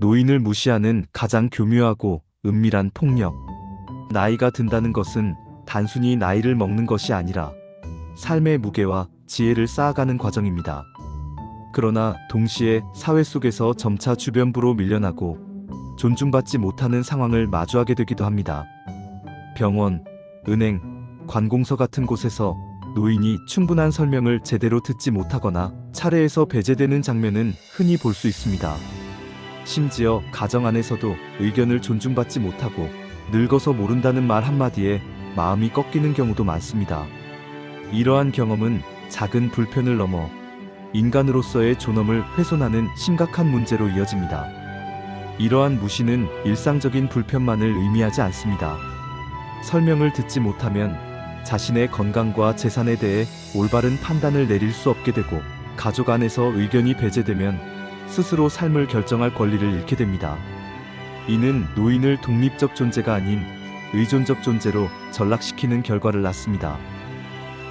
노인을 무시하는 가장 교묘하고 은밀한 폭력. 나이가 든다는 것은 단순히 나이를 먹는 것이 아니라 삶의 무게와 지혜를 쌓아가는 과정입니다. 그러나 동시에 사회 속에서 점차 주변부로 밀려나고 존중받지 못하는 상황을 마주하게 되기도 합니다. 병원, 은행, 관공서 같은 곳에서 노인이 충분한 설명을 제대로 듣지 못하거나 차례에서 배제되는 장면은 흔히 볼 수 있습니다. 심지어 가정 안에서도 의견을 존중받지 못하고 늙어서 모른다는 말 한마디에 마음이 꺾이는 경우도 많습니다. 이러한 경험은 작은 불편을 넘어 인간으로서의 존엄을 훼손하는 심각한 문제로 이어집니다. 이러한 무시는 일상적인 불편만을 의미하지 않습니다. 설명을 듣지 못하면 자신의 건강과 재산에 대해 올바른 판단을 내릴 수 없게 되고, 가족 안에서 의견이 배제되면 스스로 삶을 결정할 권리를 잃게 됩니다. 이는 노인을 독립적 존재가 아닌 의존적 존재로 전락시키는 결과를 낳습니다.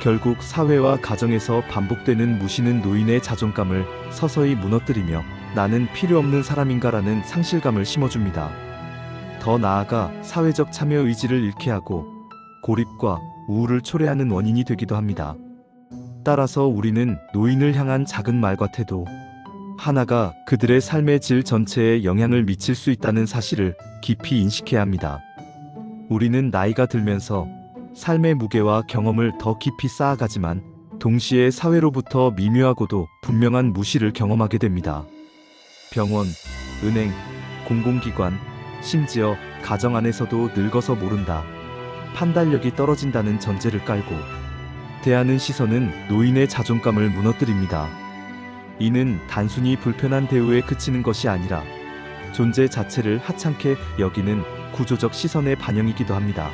결국 사회와 가정에서 반복되는 무시는 노인의 자존감을 서서히 무너뜨리며 나는 필요 없는 사람인가라는 상실감을 심어줍니다. 더 나아가 사회적 참여 의지를 잃게 하고 고립과 우울을 초래하는 원인이 되기도 합니다. 따라서 우리는 노인을 향한 작은 말과 태도 하나가 그들의 삶의 질 전체에 영향을 미칠 수 있다는 사실을 깊이 인식해야 합니다. 우리는 나이가 들면서 삶의 무게와 경험을 더 깊이 쌓아가지만 동시에 사회로부터 미묘하고도 분명한 무시를 경험하게 됩니다. 병원, 은행, 공공기관, 심지어 가정 안에서도 늙어서 모른다, 판단력이 떨어진다는 전제를 깔고 대하는 시선은 노인의 자존감을 무너뜨립니다. 이는 단순히 불편한 대우에 그치는 것이 아니라 존재 자체를 하찮게 여기는 구조적 시선의 반영이기도 합니다.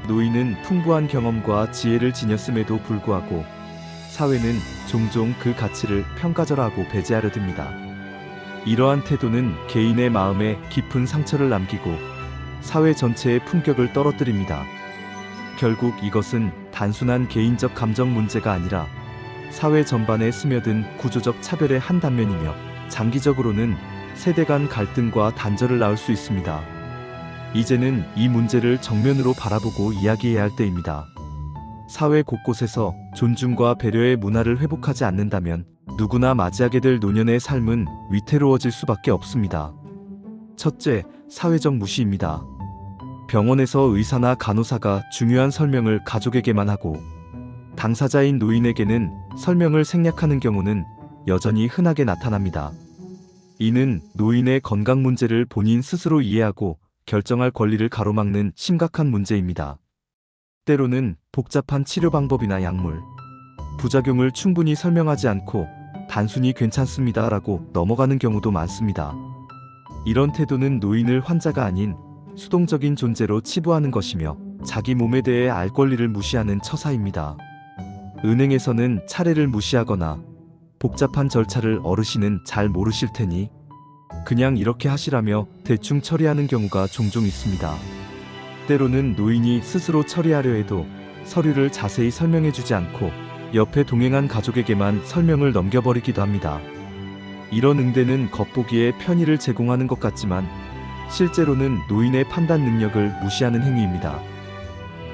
노인은 풍부한 경험과 지혜를 지녔음에도 불구하고 사회는 종종 그 가치를 평가절하하고 배제하려 듭니다. 이러한 태도는 개인의 마음에 깊은 상처를 남기고 사회 전체의 품격을 떨어뜨립니다. 결국 이것은 단순한 개인적 감정 문제가 아니라 사회 전반에 스며든 구조적 차별의 한 단면이며 장기적으로는 세대 간 갈등과 단절을 낳을 수 있습니다. 이제는 이 문제를 정면으로 바라보고 이야기해야 할 때입니다. 사회 곳곳에서 존중과 배려의 문화를 회복하지 않는다면 누구나 맞이하게 될 노년의 삶은 위태로워질 수밖에 없습니다. 첫째, 사회적 무시입니다. 병원에서 의사나 간호사가 중요한 설명을 가족에게만 하고 당사자인 노인에게는 설명을 생략하는 경우는 여전히 흔하게 나타납니다. 이는 노인의 건강 문제를 본인 스스로 이해하고 결정할 권리를 가로막는 심각한 문제입니다. 때로는 복잡한 치료 방법이나 약물, 부작용을 충분히 설명하지 않고 단순히 괜찮습니다라고 넘어가는 경우도 많습니다. 이런 태도는 노인을 환자가 아닌 수동적인 존재로 치부하는 것이며 자기 몸에 대해 알 권리를 무시하는 처사입니다. 은행에서는 차례를 무시하거나 복잡한 절차를 어르신은 잘 모르실 테니 그냥 이렇게 하시라며 대충 처리하는 경우가 종종 있습니다. 때로는 노인이 스스로 처리하려 해도 서류를 자세히 설명해주지 않고 옆에 동행한 가족에게만 설명을 넘겨버리기도 합니다. 이런 응대는 겉보기에 편의를 제공하는 것 같지만 실제로는 노인의 판단 능력을 무시하는 행위입니다.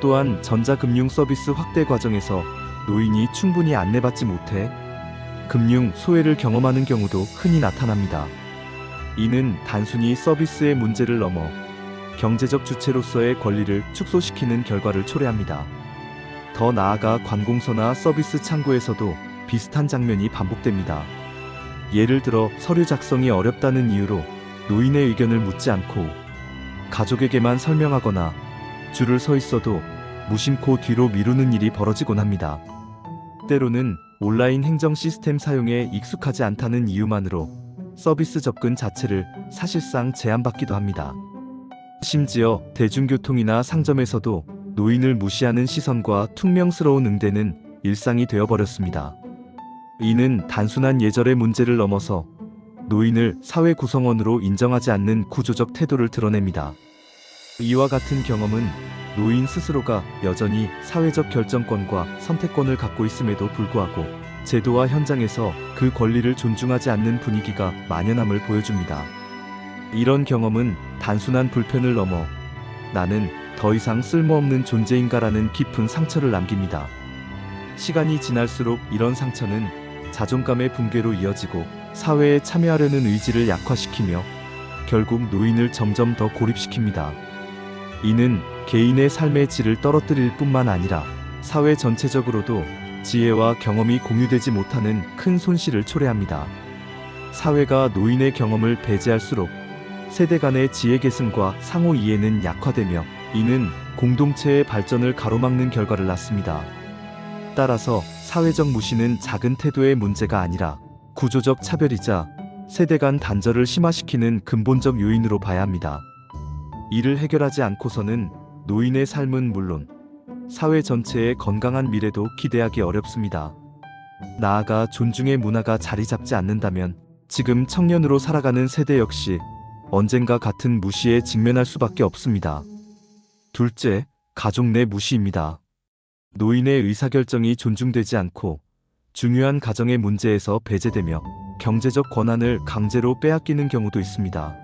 또한 전자금융 서비스 확대 과정에서 노인이 충분히 안내받지 못해 금융 소외를 경험하는 경우도 흔히 나타납니다. 이는 단순히 서비스의 문제를 넘어 경제적 주체로서의 권리를 축소시키는 결과를 초래합니다. 더 나아가 관공서나 서비스 창구에서도 비슷한 장면이 반복됩니다. 예를 들어 서류 작성이 어렵다는 이유로 노인의 의견을 묻지 않고 가족에게만 설명하거나 줄을 서 있어도 무심코 뒤로 미루는 일이 벌어지곤 합니다. 때로는 온라인 행정 시스템 사용에 익숙하지 않다는 이유만으로 서비스 접근 자체를 사실상 제한받기도 합니다. 심지어 대중교통이나 상점에서도 노인을 무시하는 시선과 퉁명스러운 응대는 일상이 되어버렸습니다. 이는 단순한 예절의 문제를 넘어서 노인을 사회 구성원으로 인정하지 않는 구조적 태도를 드러냅니다. 이와 같은 경험은 노인 스스로가 여전히 사회적 결정권과 선택권을 갖고 있음에도 불구하고 제도와 현장에서 그 권리를 존중하지 않는 분위기가 만연함을 보여줍니다. 이런 경험은 단순한 불편을 넘어 나는 더 이상 쓸모없는 존재인가라는 깊은 상처를 남깁니다. 시간이 지날수록 이런 상처는 자존감의 붕괴로 이어지고 사회에 참여하려는 의지를 약화시키며 결국 노인을 점점 더 고립시킵니다. 이는 개인의 삶의 질을 떨어뜨릴 뿐만 아니라 사회 전체적으로도 지혜와 경험이 공유되지 못하는 큰 손실을 초래합니다. 사회가 노인의 경험을 배제할수록 세대 간의 지혜 계승과 상호 이해는 약화되며 이는 공동체의 발전을 가로막는 결과를 낳습니다. 따라서 사회적 무시는 작은 태도의 문제가 아니라 구조적 차별이자 세대 간 단절을 심화시키는 근본적 요인으로 봐야 합니다. 이를 해결하지 않고서는 노인의 삶은 물론 사회 전체의 건강한 미래도 기대하기 어렵습니다. 나아가 존중의 문화가 자리 잡지 않는다면 지금 청년으로 살아가는 세대 역시 언젠가 같은 무시에 직면할 수밖에 없습니다. 둘째, 가족 내 무시입니다. 노인의 의사결정이 존중되지 않고 중요한 가정의 문제에서 배제되며 경제적 권한을 강제로 빼앗기는 경우도 있습니다.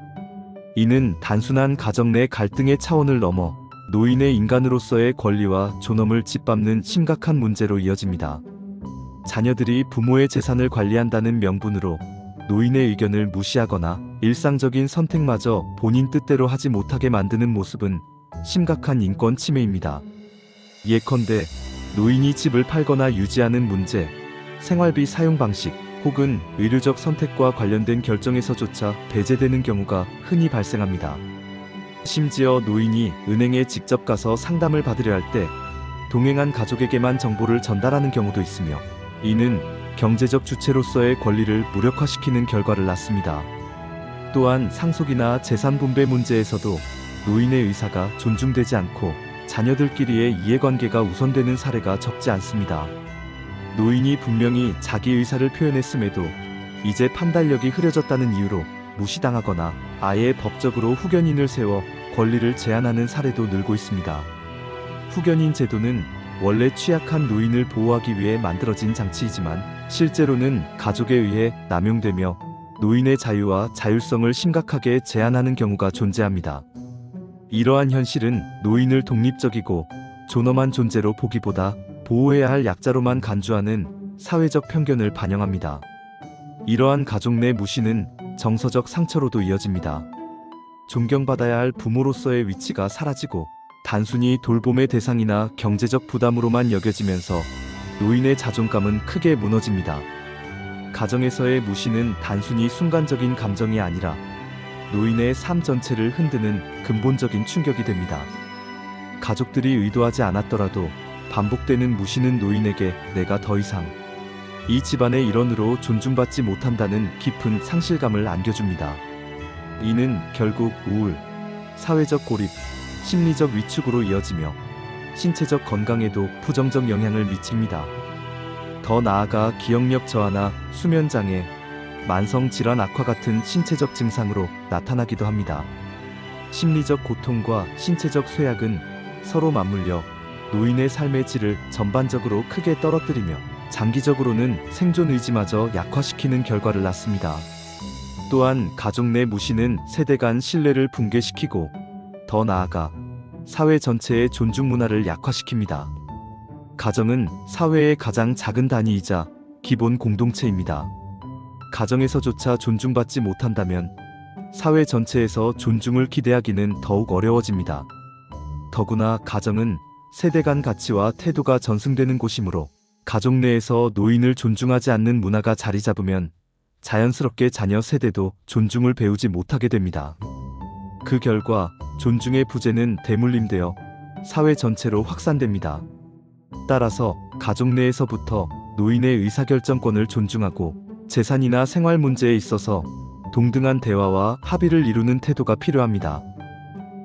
이는 단순한 가정 내 갈등의 차원을 넘어 노인의 인간으로서의 권리와 존엄을 짓밟는 심각한 문제로 이어집니다. 자녀들이 부모의 재산을 관리한다는 명분으로 노인의 의견을 무시하거나 일상적인 선택마저 본인 뜻대로 하지 못하게 만드는 모습은 심각한 인권 침해입니다. 예컨대 노인이 집을 팔거나 유지하는 문제, 생활비 사용 방식, 혹은 의료적 선택과 관련된 결정에서조차 배제되는 경우가 흔히 발생합니다. 심지어 노인이 은행에 직접 가서 상담을 받으려 할 때 동행한 가족에게만 정보를 전달하는 경우도 있으며 이는 경제적 주체로서의 권리를 무력화시키는 결과를 낳습니다. 또한 상속이나 재산 분배 문제에서도 노인의 의사가 존중되지 않고 자녀들끼리의 이해관계가 우선되는 사례가 적지 않습니다. 노인이 분명히 자기 의사를 표현했음에도 이제 판단력이 흐려졌다는 이유로 무시당하거나 아예 법적으로 후견인을 세워 권리를 제한하는 사례도 늘고 있습니다. 후견인 제도는 원래 취약한 노인을 보호하기 위해 만들어진 장치이지만 실제로는 가족에 의해 남용되며 노인의 자유와 자율성을 심각하게 제한하는 경우가 존재합니다. 이러한 현실은 노인을 독립적이고 존엄한 존재로 보기보다 보호해야 할 약자로만 간주하는 사회적 편견을 반영합니다. 이러한 가족 내 무시는 정서적 상처로도 이어집니다. 존경받아야 할 부모로서의 위치가 사라지고 단순히 돌봄의 대상이나 경제적 부담으로만 여겨지면서 노인의 자존감은 크게 무너집니다. 가정에서의 무시는 단순히 순간적인 감정이 아니라 노인의 삶 전체를 흔드는 근본적인 충격이 됩니다. 가족들이 의도하지 않았더라도 반복되는 무시는 노인에게 내가 더 이상 이 집안의 일원으로 존중받지 못한다는 깊은 상실감을 안겨줍니다. 이는 결국 우울, 사회적 고립, 심리적 위축으로 이어지며 신체적 건강에도 부정적 영향을 미칩니다. 더 나아가 기억력 저하나 수면장애, 만성질환 악화 같은 신체적 증상으로 나타나기도 합니다. 심리적 고통과 신체적 쇠약은 서로 맞물려 노인의 삶의 질을 전반적으로 크게 떨어뜨리며 장기적으로는 생존 의지마저 약화시키는 결과를 낳습니다. 또한 가족 내 무시는 세대 간 신뢰를 붕괴시키고 더 나아가 사회 전체의 존중 문화를 약화시킵니다. 가정은 사회의 가장 작은 단위이자 기본 공동체입니다. 가정에서조차 존중받지 못한다면 사회 전체에서 존중을 기대하기는 더욱 어려워집니다. 더구나 가정은 세대 간 가치와 태도가 전승되는 곳이므로 가족 내에서 노인을 존중하지 않는 문화가 자리 잡으면 자연스럽게 자녀 세대도 존중을 배우지 못하게 됩니다. 그 결과 존중의 부재는 대물림되어 사회 전체로 확산됩니다. 따라서 가족 내에서부터 노인의 의사결정권을 존중하고 재산이나 생활 문제에 있어서 동등한 대화와 합의를 이루는 태도가 필요합니다.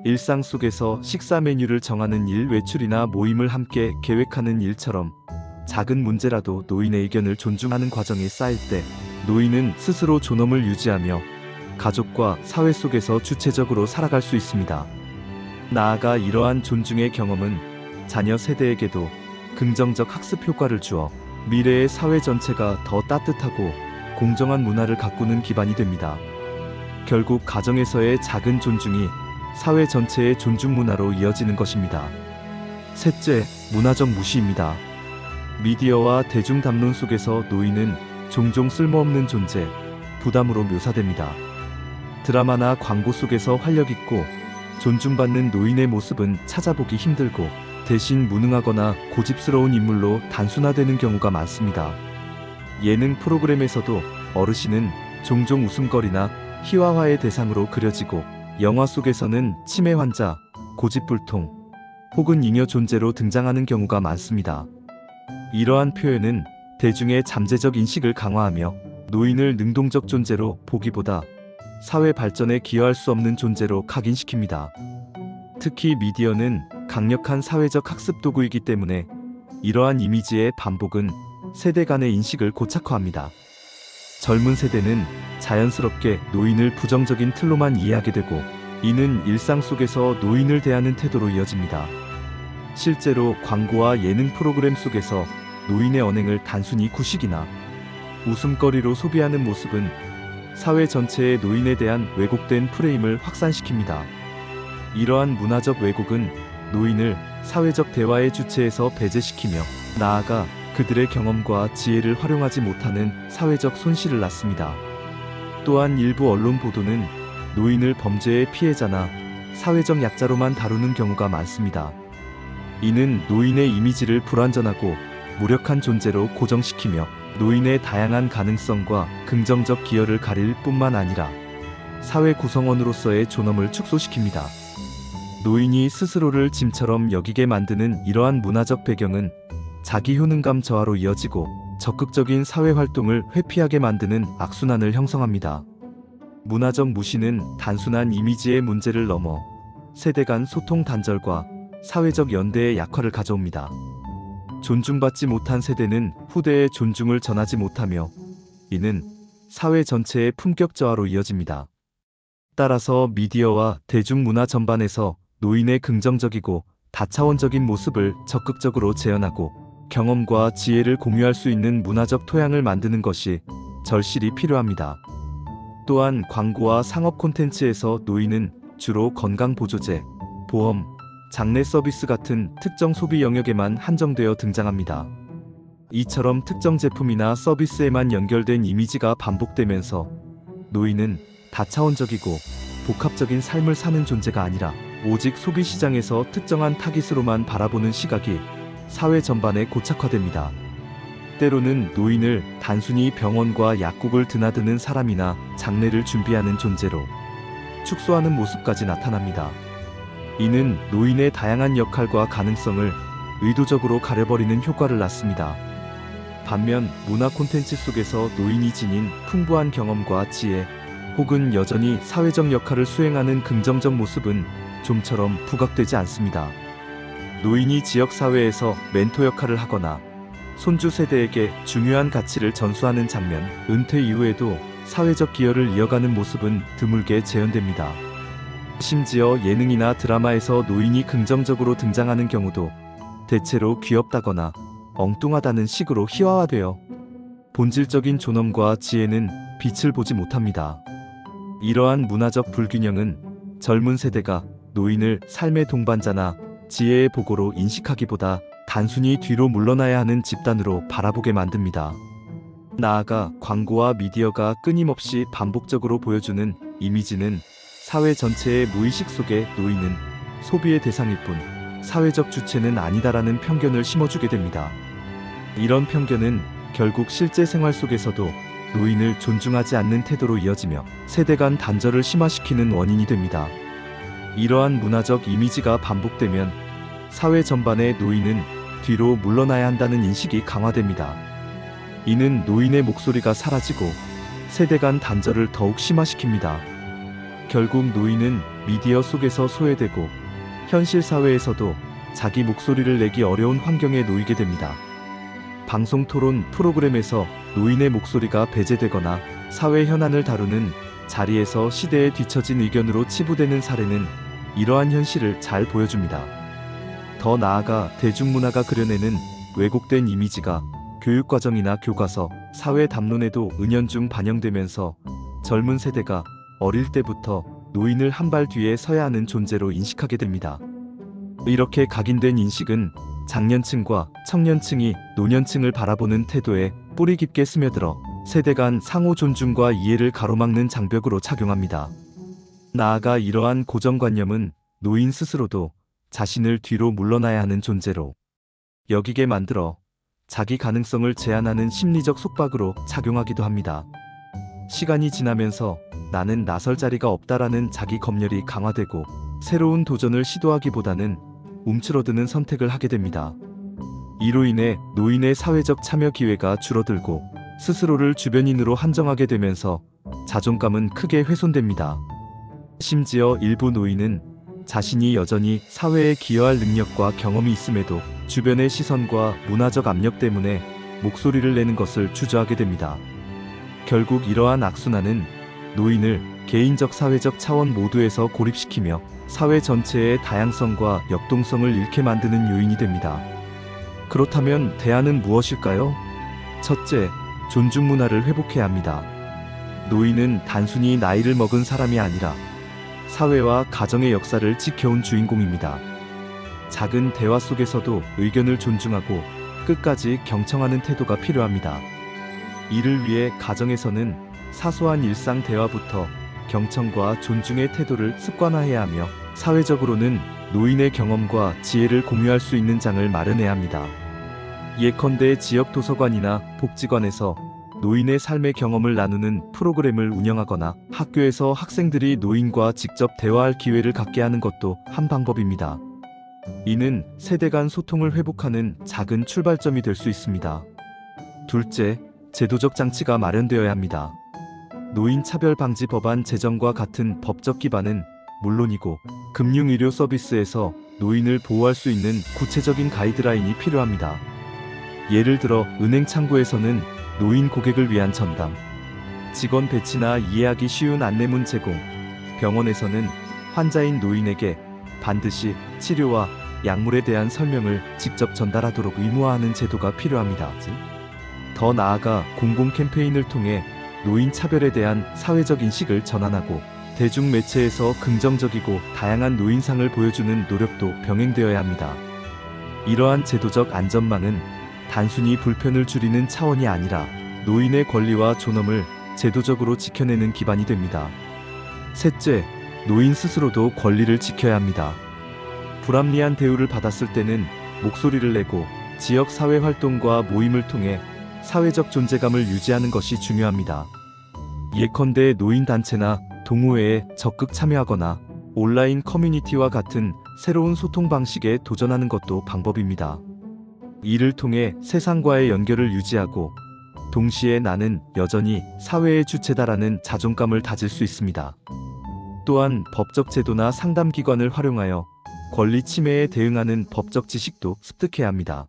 일상 속에서 식사 메뉴를 정하는 일, 외출이나 모임을 함께 계획하는 일처럼 작은 문제라도 노인의 의견을 존중하는 과정이 쌓일 때 노인은 스스로 존엄을 유지하며 가족과 사회 속에서 주체적으로 살아갈 수 있습니다. 나아가 이러한 존중의 경험은 자녀 세대에게도 긍정적 학습 효과를 주어 미래의 사회 전체가 더 따뜻하고 공정한 문화를 가꾸는 기반이 됩니다. 결국 가정에서의 작은 존중이 사회 전체의 존중 문화로 이어지는 것입니다. 셋째, 문화적 무시입니다. 미디어와 대중 담론 속에서 노인은 종종 쓸모없는 존재, 부담으로 묘사됩니다. 드라마나 광고 속에서 활력있고 존중받는 노인의 모습은 찾아보기 힘들고 대신 무능하거나 고집스러운 인물로 단순화되는 경우가 많습니다. 예능 프로그램에서도 어르신은 종종 웃음거리나 희화화의 대상으로 그려지고 영화 속에서는 치매 환자, 고집불통, 혹은 잉여 존재로 등장하는 경우가 많습니다. 이러한 표현은 대중의 잠재적 인식을 강화하며 노인을 능동적 존재로 보기보다 사회 발전에 기여할 수 없는 존재로 각인시킵니다. 특히 미디어는 강력한 사회적 학습 도구이기 때문에 이러한 이미지의 반복은 세대 간의 인식을 고착화합니다. 젊은 세대는 자연스럽게 노인을 부정적인 틀로만 이해하게 되고 이는 일상 속에서 노인을 대하는 태도로 이어집니다. 실제로 광고와 예능 프로그램 속에서 노인의 언행을 단순히 구식이나 웃음거리로 소비하는 모습은 사회 전체의 노인에 대한 왜곡된 프레임을 확산시킵니다. 이러한 문화적 왜곡은 노인을 사회적 대화의 주체에서 배제시키며 나아가 그들의 경험과 지혜를 활용하지 못하는 사회적 손실을 낳습니다. 또한 일부 언론 보도는 노인을 범죄의 피해자나 사회적 약자로만 다루는 경우가 많습니다. 이는 노인의 이미지를 불완전하고 무력한 존재로 고정시키며 노인의 다양한 가능성과 긍정적 기여를 가릴 뿐만 아니라 사회 구성원으로서의 존엄을 축소시킵니다. 노인이 스스로를 짐처럼 여기게 만드는 이러한 문화적 배경은 자기 효능감 저하로 이어지고 적극적인 사회활동을 회피하게 만드는 악순환을 형성합니다. 문화적 무시는 단순한 이미지의 문제를 넘어 세대 간 소통 단절과 사회적 연대의 약화를 가져옵니다. 존중받지 못한 세대는 후대에 존중을 전하지 못하며 이는 사회 전체의 품격 저하로 이어집니다. 따라서 미디어와 대중문화 전반에서 노인의 긍정적이고 다차원적인 모습을 적극적으로 재현하고 경험과 지혜를 공유할 수 있는 문화적 토양을 만드는 것이 절실히 필요합니다. 또한 광고와 상업 콘텐츠에서 노인은 주로 건강보조제, 보험, 장례 서비스 같은 특정 소비 영역에만 한정되어 등장합니다. 이처럼 특정 제품이나 서비스에만 연결된 이미지가 반복되면서 노인은 다차원적이고 복합적인 삶을 사는 존재가 아니라 오직 소비시장에서 특정한 타깃으로만 바라보는 시각이 사회 전반에 고착화됩니다. 때로는 노인을 단순히 병원과 약국을 드나드는 사람이나 장례를 준비하는 존재로 축소하는 모습까지 나타납니다. 이는 노인의 다양한 역할과 가능성을 의도적으로 가려버리는 효과를 낳습니다. 반면 문화 콘텐츠 속에서 노인이 지닌 풍부한 경험과 지혜, 혹은 여전히 사회적 역할을 수행하는 긍정적 모습은 좀처럼 부각되지 않습니다. 노인이 지역사회에서 멘토 역할을 하거나 손주 세대에게 중요한 가치를 전수하는 장면, 은퇴 이후에도 사회적 기여를 이어가는 모습은 드물게 재현됩니다. 심지어 예능이나 드라마에서 노인이 긍정적으로 등장하는 경우도 대체로 귀엽다거나 엉뚱하다는 식으로 희화화되어 본질적인 존엄과 지혜는 빛을 보지 못합니다. 이러한 문화적 불균형은 젊은 세대가 노인을 삶의 동반자나 지혜의 보고로 인식하기보다 단순히 뒤로 물러나야 하는 집단으로 바라보게 만듭니다. 나아가 광고와 미디어가 끊임없이 반복적으로 보여주는 이미지는 사회 전체의 무의식 속에 노인은 소비의 대상일 뿐 사회적 주체는 아니다라는 편견을 심어주게 됩니다. 이런 편견은 결국 실제 생활 속에서도 노인을 존중하지 않는 태도로 이어지며 세대 간 단절을 심화시키는 원인이 됩니다. 이러한 문화적 이미지가 반복되면 사회 전반의 노인은 뒤로 물러나야 한다는 인식이 강화됩니다. 이는 노인의 목소리가 사라지고 세대 간 단절을 더욱 심화시킵니다. 결국 노인은 미디어 속에서 소외되고 현실 사회에서도 자기 목소리를 내기 어려운 환경에 놓이게 됩니다. 방송 토론 프로그램에서 노인의 목소리가 배제되거나 사회 현안을 다루는 자리에서 시대에 뒤처진 의견으로 치부되는 사례는 이러한 현실을 잘 보여줍니다. 더 나아가 대중문화가 그려내는 왜곡된 이미지가 교육과정이나 교과서, 사회 담론에도 은연중 반영되면서 젊은 세대가 어릴 때부터 노인을 한 발 뒤에 서야 하는 존재로 인식하게 됩니다. 이렇게 각인된 인식은 장년층과 청년층이 노년층을 바라보는 태도에 뿌리 깊게 스며들어 세대 간 상호 존중과 이해를 가로막는 장벽으로 작용합니다. 나아가 이러한 고정관념은 노인 스스로도 자신을 뒤로 물러나야 하는 존재로 여기게 만들어 자기 가능성을 제한하는 심리적 속박으로 작용하기도 합니다. 시간이 지나면서 나는 나설 자리가 없다라는 자기 검열이 강화되고 새로운 도전을 시도하기보다는 움츠러드는 선택을 하게 됩니다. 이로 인해 노인의 사회적 참여 기회가 줄어들고 스스로를 주변인으로 한정하게 되면서 자존감은 크게 훼손됩니다. 심지어 일부 노인은 자신이 여전히 사회에 기여할 능력과 경험이 있음에도 주변의 시선과 문화적 압력 때문에 목소리를 내는 것을 주저하게 됩니다. 결국 이러한 악순환은 노인을 개인적 사회적 차원 모두에서 고립시키며 사회 전체의 다양성과 역동성을 잃게 만드는 요인이 됩니다. 그렇다면 대안은 무엇일까요? 첫째, 존중 문화를 회복해야 합니다. 노인은 단순히 나이를 먹은 사람이 아니라 사회와 가정의 역사를 지켜온 주인공입니다. 작은 대화 속에서도 의견을 존중하고 끝까지 경청하는 태도가 필요합니다. 이를 위해 가정에서는 사소한 일상 대화부터 경청과 존중의 태도를 습관화해야 하며 사회적으로는 노인의 경험과 지혜를 공유할 수 있는 장을 마련해야 합니다. 예컨대 지역 도서관이나 복지관에서 노인의 삶의 경험을 나누는 프로그램을 운영하거나 학교에서 학생들이 노인과 직접 대화할 기회를 갖게 하는 것도 한 방법입니다. 이는 세대 간 소통을 회복하는 작은 출발점이 될 수 있습니다. 둘째, 제도적 장치가 마련되어야 합니다. 노인 차별 방지 법안 제정과 같은 법적 기반은 물론이고 금융의료 서비스에서 노인을 보호할 수 있는 구체적인 가이드라인이 필요합니다. 예를 들어 은행 창구에서는 노인 고객을 위한 전담, 직원 배치나 이해하기 쉬운 안내문 제공, 병원에서는 환자인 노인에게 반드시 치료와 약물에 대한 설명을 직접 전달하도록 의무화하는 제도가 필요합니다. 더 나아가 공공 캠페인을 통해 노인 차별에 대한 사회적 인식을 전환하고 대중매체에서 긍정적이고 다양한 노인상을 보여주는 노력도 병행되어야 합니다. 이러한 제도적 안전망은 단순히 불편을 줄이는 차원이 아니라 노인의 권리와 존엄을 제도적으로 지켜내는 기반이 됩니다. 셋째, 노인 스스로도 권리를 지켜야 합니다. 불합리한 대우를 받았을 때는 목소리를 내고 지역 사회 활동과 모임을 통해 사회적 존재감을 유지하는 것이 중요합니다. 예컨대 노인단체나 동호회에 적극 참여하거나 온라인 커뮤니티와 같은 새로운 소통 방식에 도전하는 것도 방법입니다. 이를 통해 세상과의 연결을 유지하고 동시에 나는 여전히 사회의 주체다라는 자존감을 다질 수 있습니다. 또한 법적 제도나 상담기관을 활용하여 권리 침해에 대응하는 법적 지식도 습득해야 합니다.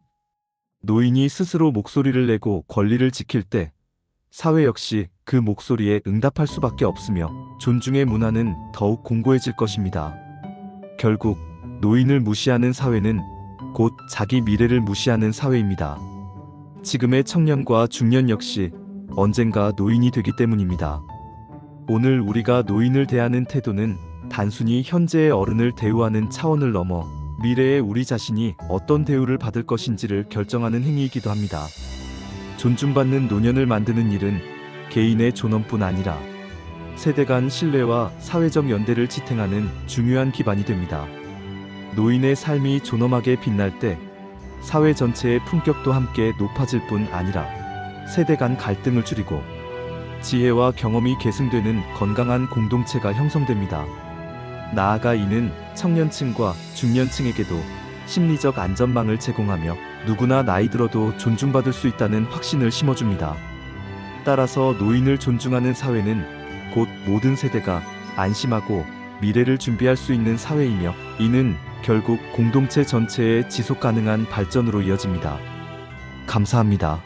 노인이 스스로 목소리를 내고 권리를 지킬 때 사회 역시 그 목소리에 응답할 수밖에 없으며 존중의 문화는 더욱 공고해질 것입니다. 결국 노인을 무시하는 사회는 곧 자기 미래를 무시하는 사회입니다. 지금의 청년과 중년 역시 언젠가 노인이 되기 때문입니다. 오늘 우리가 노인을 대하는 태도는 단순히 현재의 어른을 대우하는 차원을 넘어 미래의 우리 자신이 어떤 대우를 받을 것인지를 결정하는 행위이기도 합니다. 존중받는 노년을 만드는 일은 개인의 존엄뿐 아니라 세대 간 신뢰와 사회적 연대를 지탱하는 중요한 기반이 됩니다. 노인의 삶이 존엄하게 빛날 때 사회 전체의 품격도 함께 높아질 뿐 아니라 세대 간 갈등을 줄이고 지혜와 경험이 계승되는 건강한 공동체가 형성됩니다. 나아가 이는 청년층과 중년층에게도 심리적 안전망을 제공하며 누구나 나이 들어도 존중받을 수 있다는 확신을 심어줍니다. 따라서 노인을 존중하는 사회는 곧 모든 세대가 안심하고 미래를 준비할 수 있는 사회이며 이는 결국 공동체 전체의 지속 가능한 발전으로 이어집니다. 감사합니다.